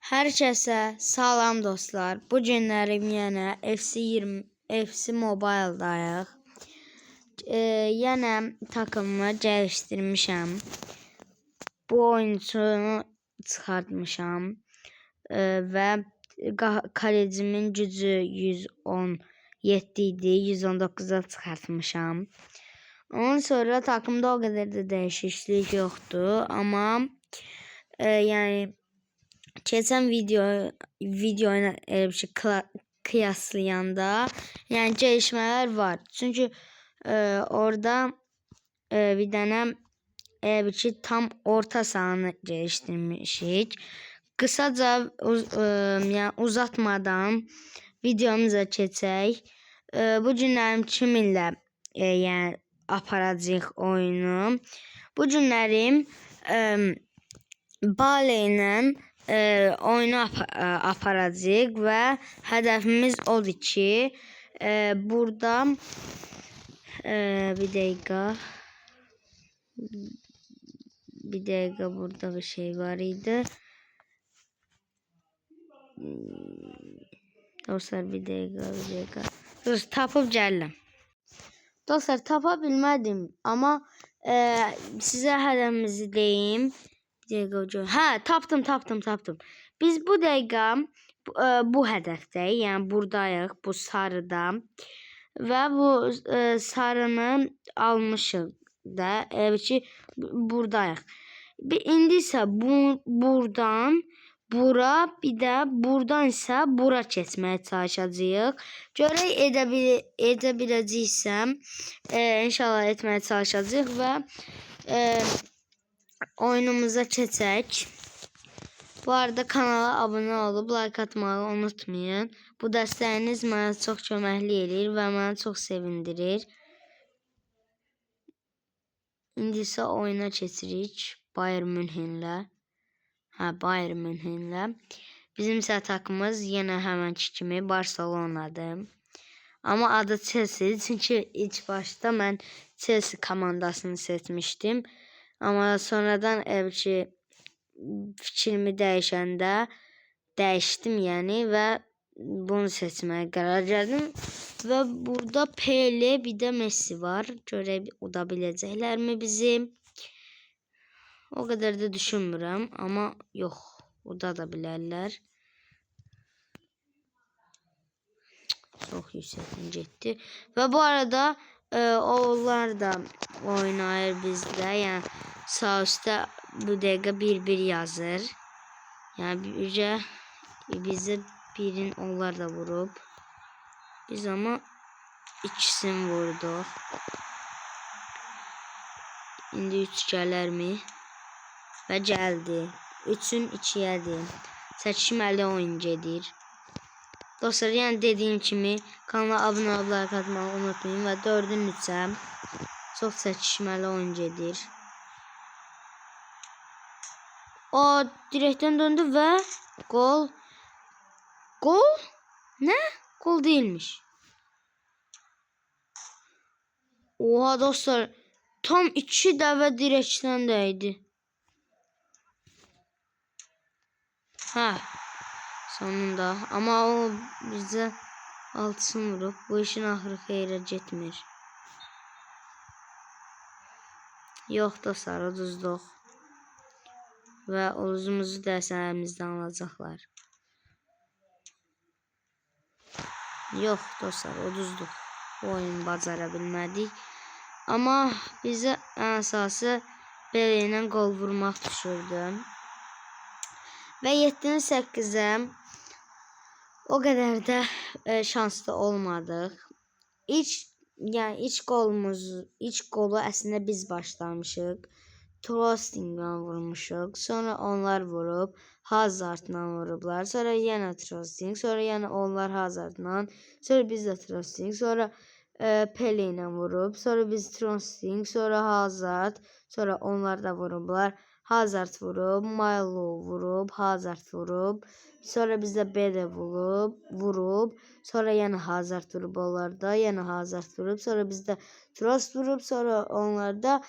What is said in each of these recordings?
Hər kəsə salam dostlar. Bu günlərim yenə FC Mobile-dayıq. Yenə takımımı gəlişdirmişəm. Bu oyunçunu çıxartmışam və kalecimin gücü 117 idi, 119-a çıxartmışam. Ondan sonra takımda o qədər də dəyişiklik yoxdur, amma yəni keçən videoyla elə bir şey kıyaslayanda yəni gəlişmələr var. Çünki orada bir dənə elə bir şey tam orta sahanı gəlişdirmişik. Qısaca yəni uzatmadan videomuza keçək. Bu günlərim kiminlə yəni aparacağıq oyunu. Bu günlərim Bale ilə oyunu aparacağıq və hədəfimiz odur ki, burada bir dəqiqə burada bir şey var idi. Dostlar bir dəqiqə. Dostlar tapıb gəldim. Dostlar tapa bilmədim, amma sizə hədəfimizi deyim. Hə, tapdım. Biz bu dəqiqə bu hədəfdəyik, yəni buradayıq, bu sarıda. Və bu sarını almışıq da, elə ki buradayıq. İndi isə buradan bura, bir də buradan isə bura keçməyə çalışacağıq. Görək edə biləcəksəm, inşallah etməyə çalışacağıq və oyunumuza keçək. Bu arada kanala abunə olub like atmağı unutmayın. Bu dəstəyiniz mənə çox köməkli edir və mənə çox sevindirir. İndi isə oyuna keçirik Bayern Münchenlə. Bayern Münchenlə. Bizim isə takımımız yenə həmənki kimi Barcelonadır. Amma adı Chelsea, çünki ilk başda mən Chelsea komandasını seçmişdim. Amma sonradan fikrimi dəyişdim yəni və bunu seçməyə qərar gəldim. Və burada Pele, bir də Messi var. Görək uda biləcəklərmi bizi? O qədər də düşünmürəm, amma yox, uda da bilərlər. Çox yüksəkdən getdi. Və bu arada onlar da oynayır bizdə. Yəni sağ üstə bu dəqiqə 1-1 yazır. Yəni bizə birin onlar da vurub. Biz amma ikisini vurduq. İndi 3 gələrmi? Və gəldi. 3-ün 2-yədir. Çəkişməli oyun gedir. Dostlar, yəni dediyim kimi kanala abunə olub like atmağı unutmayın və 4-ün 3-ə çox çəkişməli oyun gedir. O direkdən döndü və gol. Gol? Nə? Gol değilmiş. Oha dostlar, tam 2 dəfə direkdən dəydi. Sonunda. Amma o bizə 6'sını vurub. Bu işin axırı xeyrə getmir. Yox dostlar, uduzduq. Və uduzumuzu dərslərimizdən alacaqlar. Yox dostlar, uduzduq. Bu oyunu bacara bilmədik. Amma bizə ən əsası belə ilə qol vurmaq düşürdü. Və 7-nin 8-ə o qədər də şanslı olmadıq. İlk qolu əslində biz başlamışıq. Trostinglə vurmuşuq. Sonra onlar vurub, Hazardla vurublar. Sonra yenə Trosting, sonra yenə onlar Hazardla. Sonra biz də Trosting, sonra Pele ilə vurub. Sonra biz Trosting, sonra Hazard. Sonra onlar da vurublar. Hazard vurub, Milo vurub, Hazard vurub. Sonra bizdə Bede vurub. Sonra yenə Hazard vurub onlarda. Yenə Hazard vurub. Sonra bizdə Trost vurub. Sonra onlarda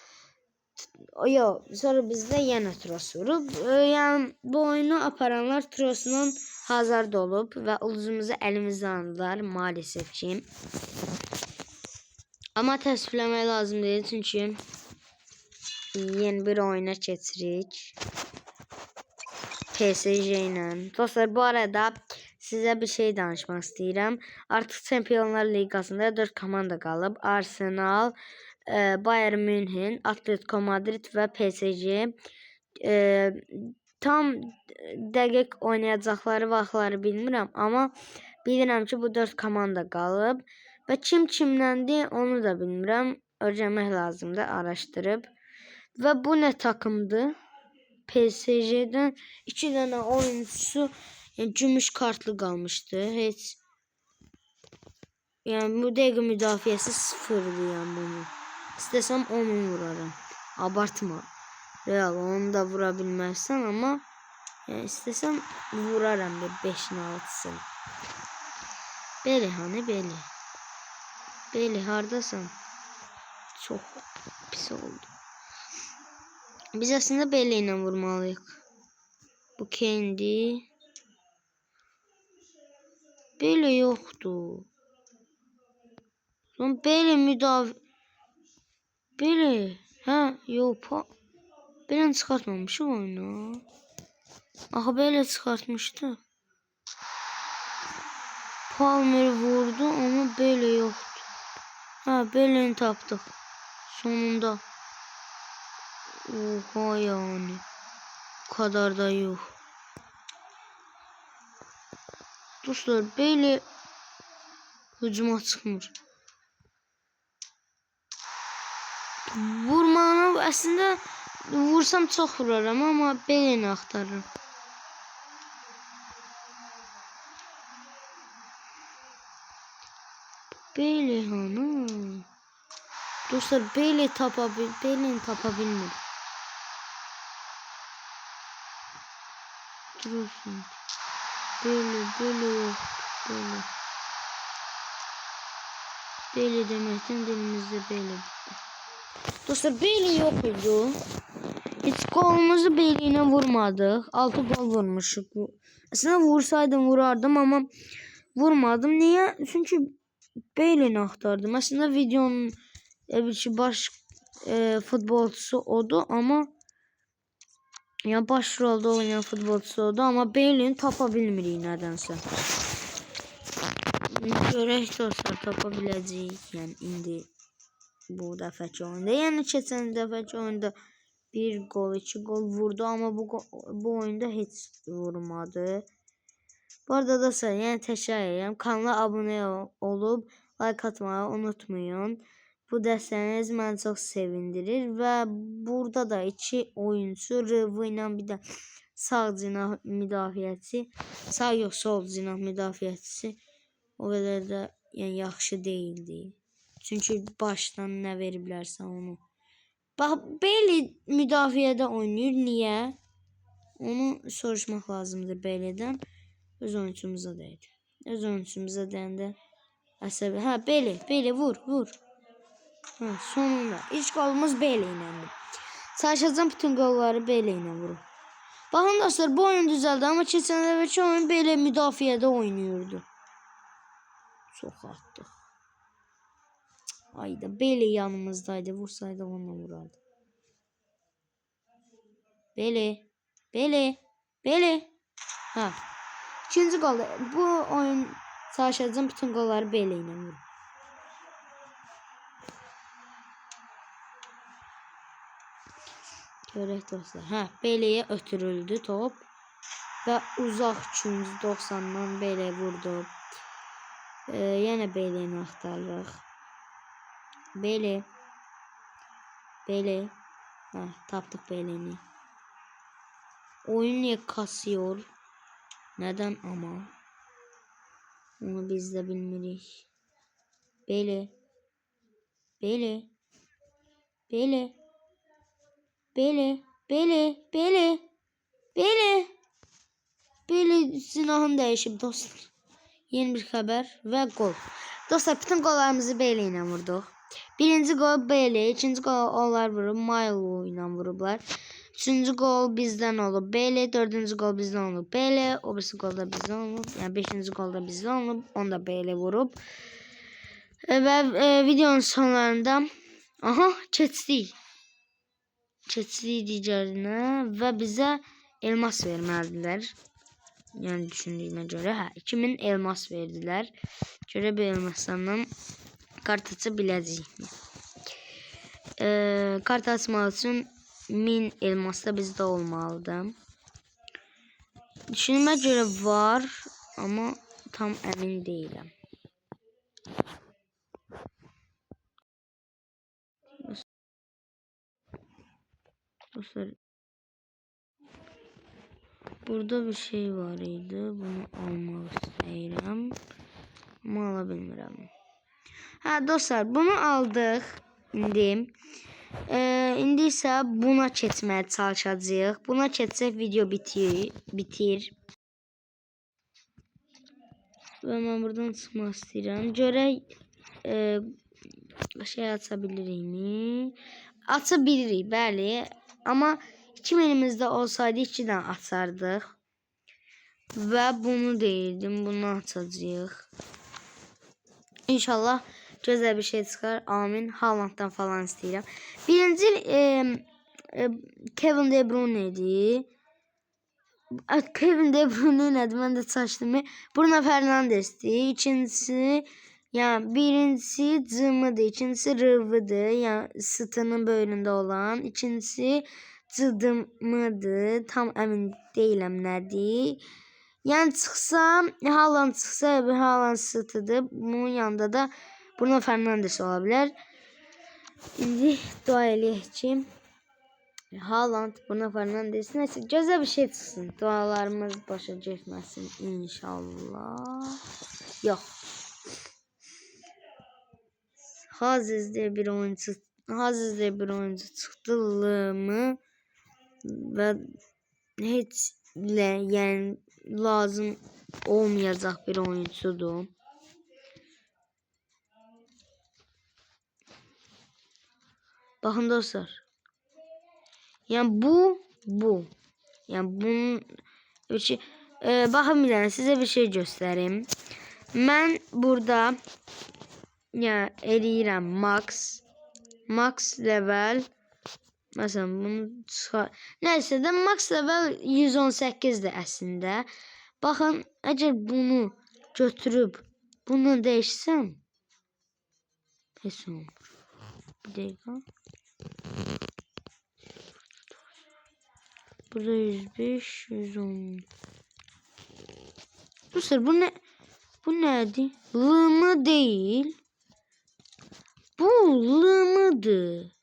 Yok, sonra bizdə yenə Tros vurub. Yəni bu oyunu aparanlar Tros'un hazard olub və ulduzumuzu əlimizdən aldılar maalesef ki. Amma təəssüfləmək lazım deyil, çünki yeni bir oyuna keçirik. PSG ilə. Dostlar, bu arada sizə bir şey danışmaq istəyirəm. Artıq Çempionlar Liqasında 4 komanda qalıb. Arsenal, Bayern Münhen, Atletico Madrid və PSG. Tam dəqiq oynayacaqları vaxtları bilmirəm, amma bilirəm ki, bu 4 komanda qalıb və kim kimləndir onu da bilmirəm. Öyrənmək lazımdır, araşdırıb. Və bu nə takımdır? PSG'dən 2 dənə oyuncusu gümüş kartlı qalmışdı. Heç yəni bu dəqiqə müdafiəsi sıfırdır yəni bunu. İstəsəm onu vurarım. Abartma. Real onu da vura bilməzsən, amma yəni istəsəm vuraram bir 5-in 6-sını. Beli hani Beli? Beli hardasan? Çox pis oldu. Biz əslində Beli ilə vurmalıyıq. Bu kendi. Beli yoxdur. Son Beli Beli. Hə, yox. Beli çıxartmamışıq oyunu. Axı Beli çıxartmışdı. Palmer vurdu, amma Beli yoxdur. Hə, Beli'ni tapdıq. Sonunda. Oha yani. Bu kadar da yox. Dostlar, Beli hücuma çıxmır. Vurmanı əslində vursam çox vuraram, amma Beli'ni axtarıram. Beli hanı? Dostlar, Beli'ni tapa bilmir. Durursun. Beli yok. Beli deməkdən dilimizdə Beli bitti. Dostlar, Beli yok idi. Heç golumuzu Beli ilə vurmadıq. 6 gol vurmuşuq. Aslında vursaydım vurardım, amma vurmadım. Niyə? Çünki Beli'ni axtardım. Aslında videonun baş futbolçusu odur, amma yəni baş rolda oynayan futbolçusu odur, amma Beli'ni tapa bilmirik nədənsə. Görək dostlar, tapa biləcəyik. Yəni indi bu dəfəki oyunda. Yəni keçən dəfəki oyunda 1 gol, 2 gol vurdu, amma bu oyunda heç vurmadı. Bu arada dostlar, yəni təkrar edirəm. Kanala abunə olub like atmayı unutmayın. Bu dəstəniz məni çox sevindirir və burada da 2 oyuncu Rıvı ilə bir də sağ cinah müdafiəçisi, sağ yox sol cinah müdafiəçisi o qədər də yəni yaxşı deyildi. Çünki başdan nə veriblərsə onu. Bax, Beli müdafiədə oynayır. Niyə? Onu soruşmaq lazımdır Beli'dən. Öz oyuncumuza deyir. Öz oyuncumuza deyəndə əsəbi. Hə, Beli vur. Hə, sonunda. İlk golumuz Beli iləndir. Çalışacağım bütün golları Beli ilə vurur. Baxın dostlar, bu oyun düzəldi, amma keçən dəfəki oyun Beli müdafiədə oynayırdı. Çox atdıq. Ayda Beli yanımızdaydı. Vursaydı onunla vurardı. Beli. Ha. İkinci golda. Bu oyun çalışacağım bütün golları Beli ilə vurur. Görək dostlar. Hə, Beli'yə ötürüldü top. Və uzaq 290'dan Beli vurdu. Yenə Beli'ni axtarırıq. Beli. Hə, tapdıq Beli'ni. Oyun niyə kasıyor? Nədən ama? Onu biz də bilmirik. Beli silahını dəyişib dostlar. Yeni bir xəbər və gol. Dostlar, bütün qollarımızı Beli ilə vurduq. Birinci gol belə, ikinci gol onlar vurub, Milo ilə vurublar. Üçüncü gol bizdən olub belə, dördüncü gol bizdən olub belə, o birisi gol da bizdən olub, yəni beşinci gol da bizdən olub, onu da belə vurub. Və videonun sonlarında keçdik digərinə və bizə elmas verməlidirlər. Yəni düşündüyümə görə 2000 elmas verdilər. Görə bir elmaslardan kart aça biləcəyik. Kart açmaq üçün 1000 elmas da bizdə olmalıdır. Düşünmə görə var, amma tam əmin deyiləm. Dostlar, burada bir şey var idi. Bunu almaq istəyirəm. Amma ala bilmirəm. Dostlar, bunu aldıq indi. İndi isə buna keçməyə çalışacağıq. Buna keçsək video bitir. Və mən buradan çıxmaq istəyirəm. Görək şey aça bilirikmi? Aça bilirik, bəli. Amma 2000'imizdə olsaydı 2 dənə açardıq. Və bunu deyirdim, bunu açacağıq. İnşallah gözəl bir şey çıxar. Amin. Haalanddan falan istəyirəm. Birinci Kevin De Bruyne idi. Kevin De Bruyne nədir? Mən də çaşdım. Bruno Fernandes'dir. İkincisi, yəni birincisi Cımıdır, ikincisi Rıvıdır. Yəni Sıtının böyründə olan. İkincisi Cıdımıdır. Tam əmin deyiləm nədir. Yəni çıxsa, Haaland çıxsa, Haaland Sıtıdır. Bunun yanında da Bruno Fernandes ola bilər. İndi dua eləyək ki, Haaland, Bruno Fernandes, nəsə gözəl bir şey çıxsın. Dualarımız başa getməsin inşallah. Yox. Hazizdə bir oyuncu çıxdı mı və heç yəni lazım olmayacaq bir oyuncudur. Baxın dostlar. Yəni bu. Yəni bunun bir şey baxın bir dənə sizə bir şey göstərim. Mən burada yəni eləyirəm max level. Məsələn bunu çıxar. Nəysə də max level 118-dir əslində. Baxın, əgər bunu götürüb bunu dəyişsəm heç olmur. Bir dəqiqə. Burada 105, 110. Dostlar bu nədir? Lımı değil. Bu lımıdır.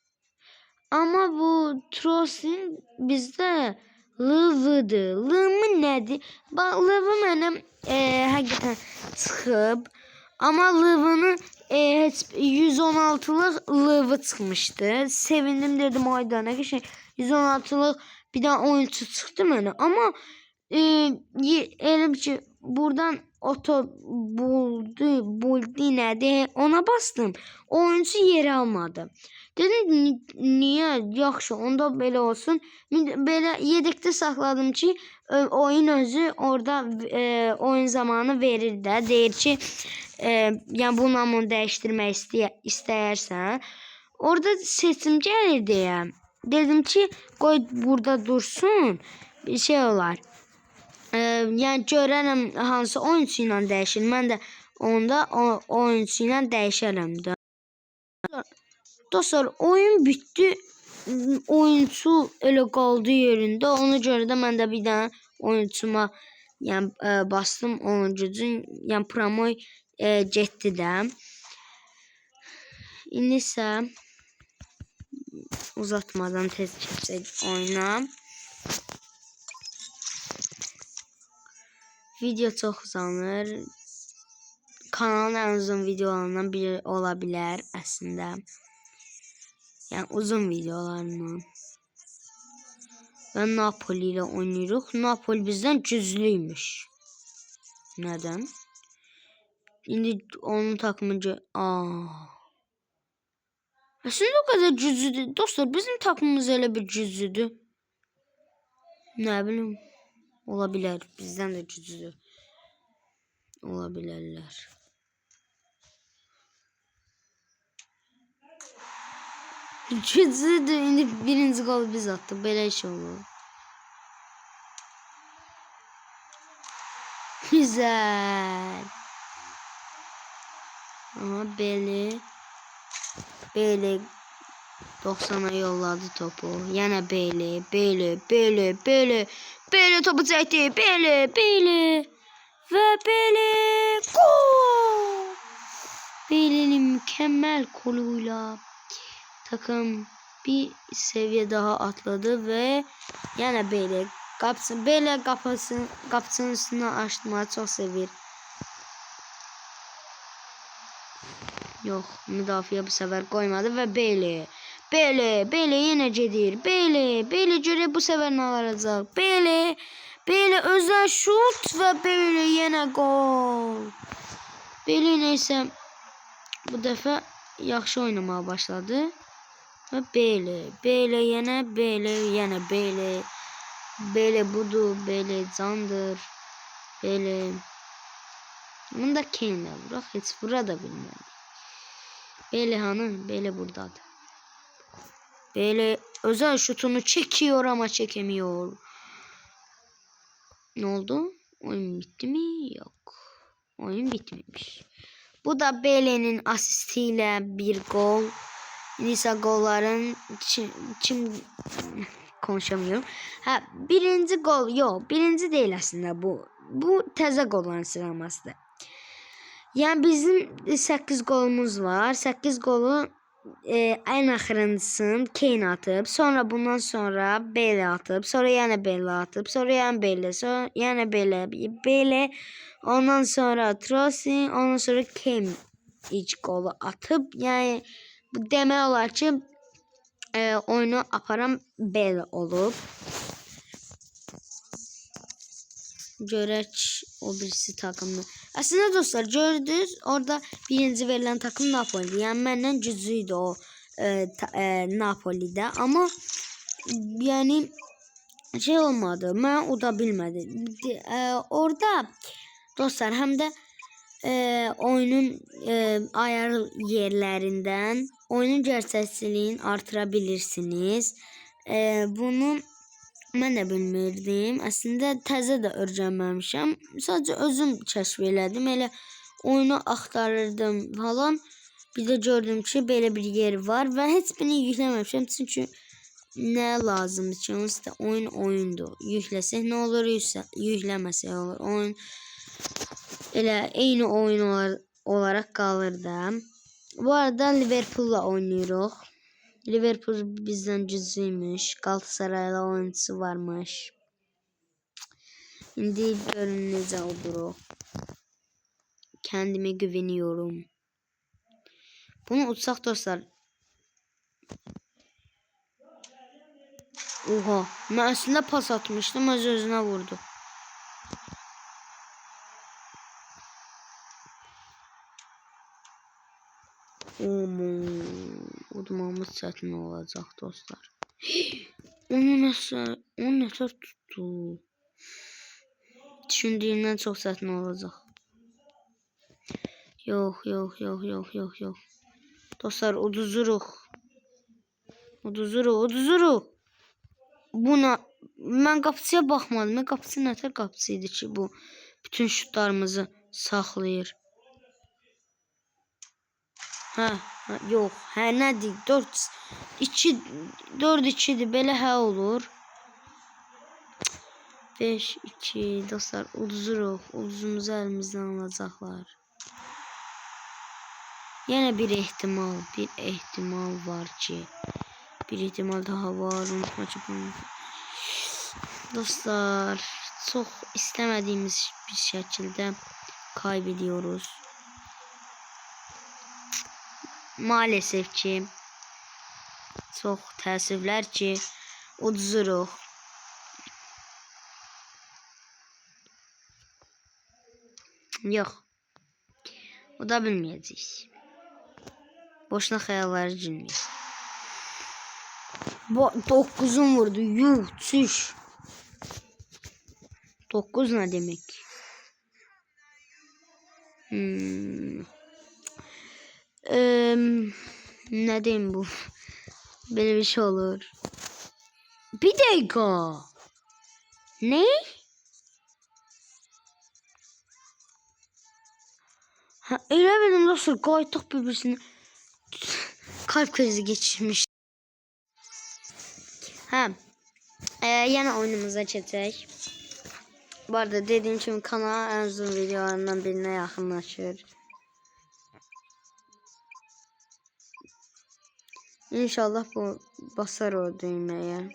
Amma bu Trosin bizdə lıvıdır. Lımı nədir? Bax, lıvı mənim həqiqətən çıxıb. Amma lıvını 116'lıq lıvı çıxmışdı. Sevindim, dedim ayda nə qəşəng 116'lıq bir dənə oyuncu çıxdı mənə. Amma elə ki buradan buldu nədir? Ona bastım. Oyuncu yeri almadı. Dedim niyə? Yaxşı, onda belə olsun. Belə yedəkdə saxladım ki oyun özü orada oyun zamanı verir də. Deyir ki yəni bununla bunu dəyişdirmək istəyərsən. Orada seçim gəlir deyə. Dedim ki qoy burada dursun. Bir şey olar. Yəni görərəm hansı oyuncu ilə dəyişir. Mən də onda oyuncu ilə dəyişərəm də. Dostlar, oyun bitdi. Oyuncu elə qaldı yerində. Ona görə də mən də bir dənə oyuncuma yəni bastım oyuncunun, yəni promoy getdi də. İndi isə uzatmadan tez keçək oyuna. Video çox uzanır. Kanalın ən uzun videolarından biri ola bilər əslində. Yəni uzun videolarından. Və Napoli ilə oynayırıq. Napoli bizdən güclüymüş. Nədən? İndi onun takımı Aslında o kadar güçlüdür. Dostlar bizim takımımız öyle bir güçlüdür. Ne bileyim. Olabilir. Bizden de güçlü olabilirler. Güçlüdür. Şimdi birinci gol biz attık. Böyle şey olur. Güzel. Ama Beyli 90'a yolladı topu. Yine Beyli topu çekti. Beyli. Ve Beyli gol. Beyli'nin mükemmel golüyle takım bir seviye daha atladı ve yine Beyli kapısının üstüne açmayı çok sevir. Yok, müdafiə bu sefer koymadı ve Beyli yine gedir. Beyli göre bu sefer ne alacak? Beyli özel şut ve Beyli yine gol. Beyli neyse bu defa yaxşı oynamaya başladı. Ve Beyli yine Beyli budur, Beyli candır. Beyli. Bunu da Kane'le vurak, hiç vura da bilmem. Beyli hanım, Beyli buradadır. Beyli özel şutunu çekiyor ama çekemiyor. Ne oldu? Oyun bitti mi? Yok. Oyun bitmemiş. Bu da Beyli'nin asistiyle bir gol. Lisa golların kim konuşamıyorum. Ha, birinci gol yok. Birinci değil aslında bu. Bu təzə golların sıralamasıdır. Yani bizim 8 golumuz var. 8 golu en axırıncısını Kane atıp, sonra bundan sonra Beyli atıp, sonra yine Beyli atıp, sonra yine Beyli, sonra yine Beyli, ondan sonra Trossard, ondan sonra Kane ilk golü atıp, yani bu demək olar ki oyunu aparan Beyli olub. Görək o birisi takımını. Aslında dostlar gördünüz orada birinci verilen takım Napoli'di. Yani benden güclüydü o Napoli'de ama yani şey olmadı. Ben o da bilmedi. Orada dostlar hem de oyunun ayar yerlerinden oyunun gerçekçiliğini artırabilirsiniz. Bunu mən də bilmirdim. Əslində təzə də öyrənməmişəm. Sadəcə özüm kəşf elədim. Elə oyunu axtarırdım falan. Bir də gördüm ki, belə bir yer var və heç birini yükləməmişəm. Çünki nə lazımdır ki, onsuz da oyundur. Yükləsək nə olur, yükləməsək olur. Oyun elə eyni oyun olaraq qalır da. Bu arada Liverpool'la oynayırıq. Liverpool bizden güçlüymüş. Galatasaray'la oyuncusu varmış. Şimdi görün necə olur. Kendime güveniyorum. Bunu uçsaq dostlar. Oha. Ben aslında pas atmıştım. Öz-özünə vurdu. Udmamız çətin olacaq dostlar. Onu nəsə tuttu. Düşündüyümdən çox çətin olacaq. Yox. Dostlar uduzuruq. Buna mən qapıçıya baxmadım. Qapıçı nətər qapıçıydı ki bu bütün şutlarımızı saxlayır. Yox, nədir? 4-2'dir. Belə olur. 5-2 dostlar uduzuruq. Uduzumuzu əlimizdən alacaqlar. Yine bir ihtimal var ki. Bir ihtimal daha var. Unutma ki bunu. Dostlar çok istemediğimiz bir şekilde kaybediyoruz. Maalesef ki çok təəssüflər ki uduzuruq. Yox. O da bilməyəcəyik. Boşuna xəyalları girməyik. 9'un vurdu. Yuh, çüş. 9 ne demek? Ne diyeyim bu? Böyle bir şey olur. Bir dakika. Ne? Ha, öyle benim dostlar gayet birbirine kalp krizi geçirmiş. Ha, yine oyunumuza çetek. Bu arada dediğim gibi kanal en uzun videolarından birine yakınlaşır. İnşallah bu basar o düğmeye.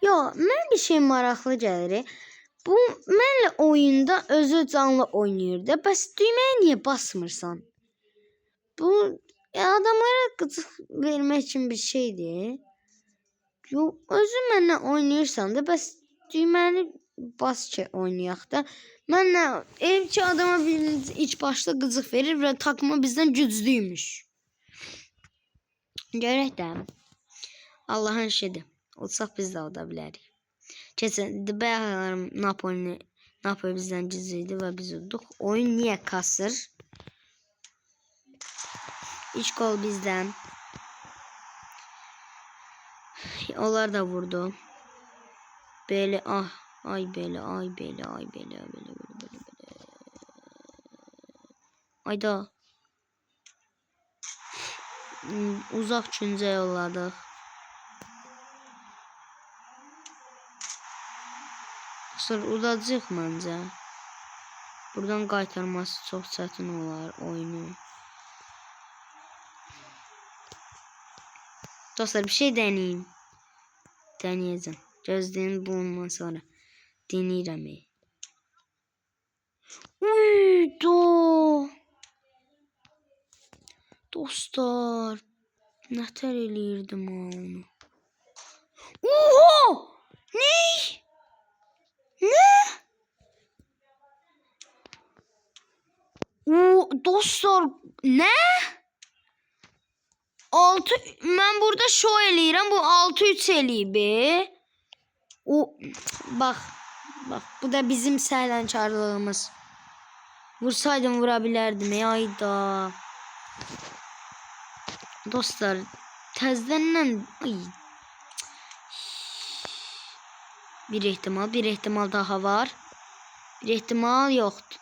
Yo, mən bir şey maraqlı gəlir. Bu mənlə oyunda özü canlı oynayırdı. Bəs düymeye niye basmırsan? Bu adamlara qıcıq vermək üçün bir şeydir. Yo, özü mənlə oynayırsan da bəs düyməni bas ki oynayaq da. Mənlə ki adama ilk başta qıcıq verir və takma bizdən güclüymüş. Görək də. Allah'ın işidir. Olsaq biz də oda bilərik. Keçən bayaqlarım Napoli bizdən güclüydü və biz udduq. Oyun niye kasır? İlk gol bizdən. Onlar da vurdu. Böyle ay böyle. Ayda. Uzaq küncə yolladıq. Sonra udacaq məncə. Buradan qaytarması çox çətin olar oyunu. Dostlar bir şey deneyeyim. Deneyeceğim. Gözleyin bundan sonra. Deneyirəm. Dostlar. Nətər eləyirdim onu. Oha! Ne? Dostlar ne? 6 ben burada show eləyirəm. Bu 6-3 eləyib. O bak bu da bizim səhvkarlığımız. Vursaydım vurabilirdim. Ayda. Dostlar təzədən bir ihtimal daha var. Bir ihtimal yoktu.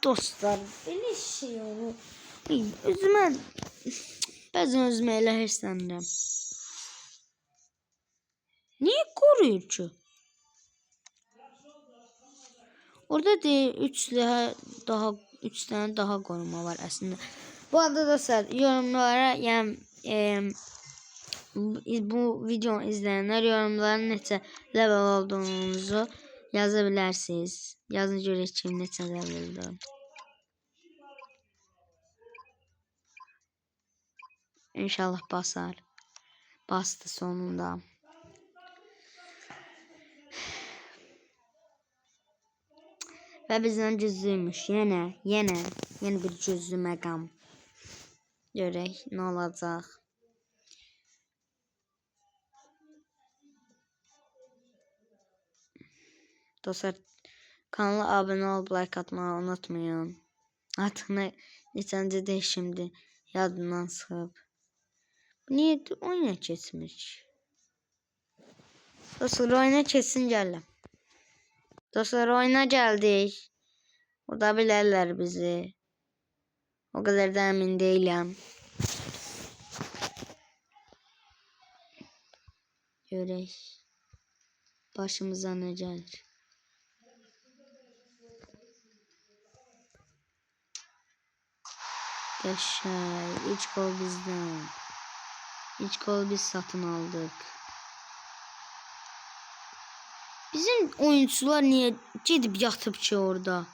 Dostlar böyle şey olur. Bəzən özümə elə hirslənirəm. Niye koruyor ki? Orada değil 3 tane daha koruma var aslında. Bu arada dostlar yorumlara yani bu videonu izleyenler yorumlara neçə level olduğunuzu yazabilirsiniz. Yazın görəcəyim neçə leveldir. İnşallah basar. Bastı sonunda. Ve bizden cüzlüymüş. Yine bir cüzlü məqam. Görək ne olacaq. Dostlar kanala abone olup like atmayı unutmayın. Artık neçəncədir şimdi yadından çıxıb. Niye oyuna geçmiş? Dostlar oyuna geçsin gəldim. Dostlar oyuna geldik. O da bilərlər bizi. O kadar da emin değilim. Görək. Başımıza ne gelir? Yaşay. İç gol bizden. İç gol biz satın aldık. Bizim oyuncular niye gidip yatıp ki orada?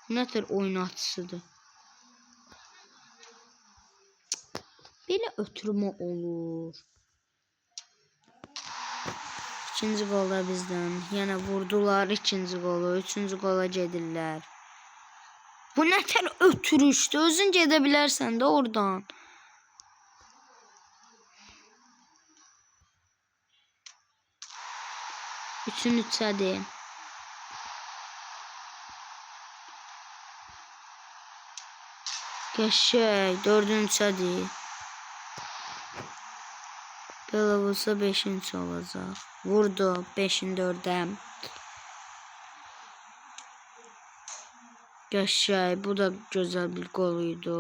Ne tür oynatıcıdır? Böyle ötürme olur. İkinci golda bizden. Yine vurdular ikinci golu. Üçüncü gola gedirlər. Bu nətər ötürüşdü? Özün gedə bilərsən də oradan. Üçün üçədir. Qəşəng. Dördün üçədir. Belə olsa 5-ci olacaq. Vurdu 5-in 4-ə. Qəşəng. Bu da gözəl bir qol idi.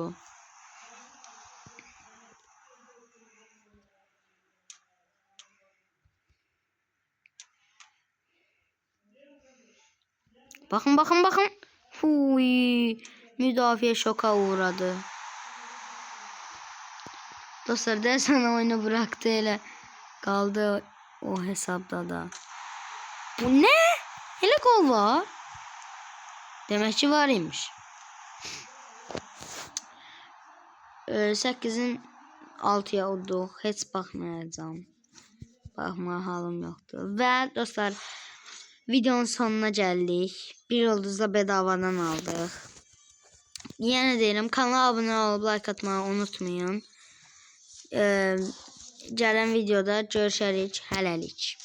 Baxın, baxın, baxın. Huy. Müdafiə şoka uğradı. Dostlar dersen oyunu bıraktı elə. Kaldı o hesapta da. Bu ne? Hele gol var. Demek ki var imiş. 8'in 6'ya olduq. Heç baxmayacağım. Baxma halım yoxdur. Və dostlar videonun sonuna gəldik. Bir ulduzla bedavadan aldıq. Yenə deyirəm, kanala abunə olub like atmağı unutmayın. Gələn videoda görüşərik. Hələlik.